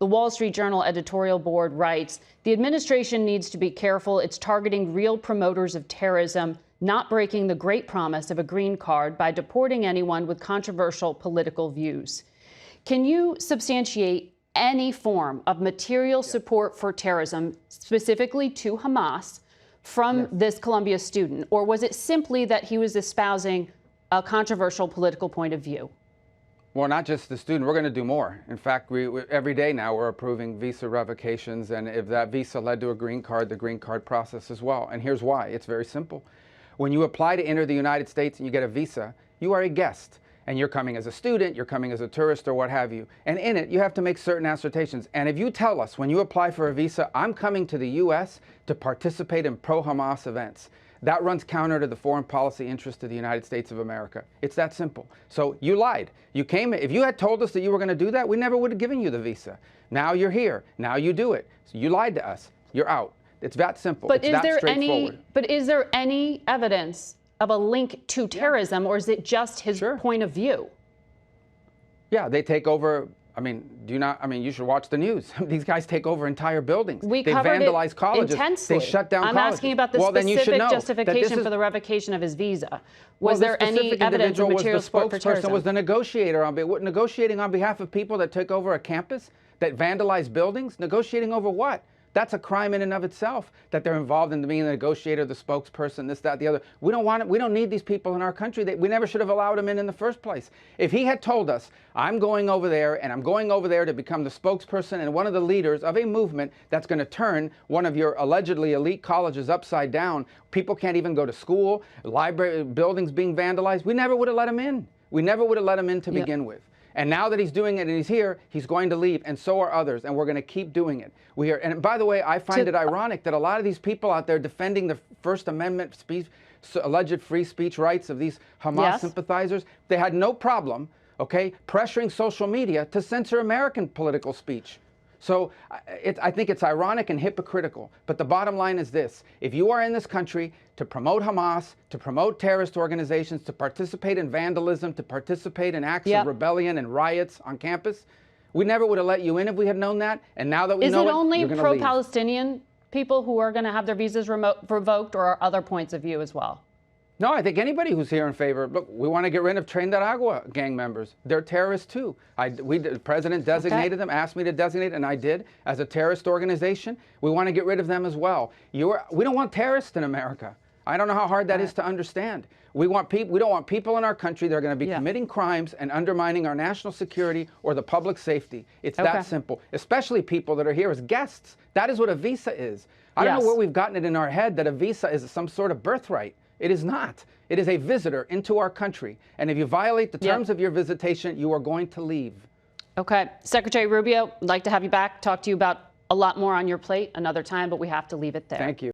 The Wall Street Journal editorial board writes, the administration needs to be careful. It's targeting real promoters of terrorism, not breaking the great promise of a green card by deporting anyone with controversial political views. Can you substantiate any form of material support for terrorism, specifically to Hamas, from this Columbia student? Or was it simply that he was espousing a controversial political point of view? Well, not just the student. We're going to do more. In fact, every day now we're approving visa revocations, and if that visa led to a green card, the green card process as well. And here's why. It's very simple. When you apply to enter the United States and you get a visa, you are a guest. And you're coming as a student, you're coming as a tourist, or what have you. And in it, you have to make certain assertions. And if you tell us when you apply for a visa, I'm coming to the U.S. to participate in pro-Hamas events, that runs counter to the foreign policy interest of the United States of America. It's that simple. So you lied. You came. If you had told us that you were going to do that, we never would have given you the visa. Now you're here. Now you do it. So you lied to us. You're out. It's that simple. But it's that straightforward. Is there any evidence of a link to terrorism, or is it just his point of view? Yeah, they take over. I mean, you should watch the news. These guys take over entire buildings. They vandalize colleges. Intensely. They shut down colleges. I'm asking about the specific justification for the revocation of his visa. Was there any evidence of material support for terrorism? Was the negotiator negotiating on behalf of people that took over a campus, that vandalized buildings? Negotiating over what? That's a crime in and of itself, that they're involved in being the negotiator, the spokesperson, this, that, the other. We don't want it. We don't need these people in our country. We never should have allowed them in the first place. If he had told us, I'm going over there, and I'm going over there to become the spokesperson and one of the leaders of a movement that's going to turn one of your allegedly elite colleges upside down, people can't even go to school, library buildings being vandalized, we never would have let him in. We never would have let him in to begin with. And now that he's doing it and he's here, he's going to leave, and so are others, and we're going to keep doing it. And by the way, I find it ironic that a lot of these people out there defending the First Amendment alleged free speech rights of these Hamas sympathizers, they had no problem, pressuring social media to censor American political speech. So I think it's ironic and hypocritical. But the bottom line is this. If you are in this country to promote Hamas, to promote terrorist organizations, to participate in vandalism, to participate in acts of rebellion and riots on campus, we never would have let you in if we had known that. And now that we know it, is it only you're gonna pro-Palestinian people who are going to have their visas revoked, or are other points of view as well? No, I think anybody who's here in favor. Look, we want to get rid of Tren de Aragua gang members. They're terrorists too. The president designated them, asked me to designate, and I did, as a terrorist organization. We want to get rid of them as well. We don't want terrorists in America. I don't know how hard that is to understand. We don't want people in our country that are going to be committing crimes and undermining our national security or the public safety. It's that simple. Especially people that are here as guests. That is what a visa is. I don't know where we've gotten it in our head that a visa is some sort of birthright. It is not. It is a visitor into our country. And if you violate the terms of your visitation, you are going to leave. Okay. Secretary Rubio, I'd like to have you back, talk to you about a lot more on your plate another time, but we have to leave it there. Thank you.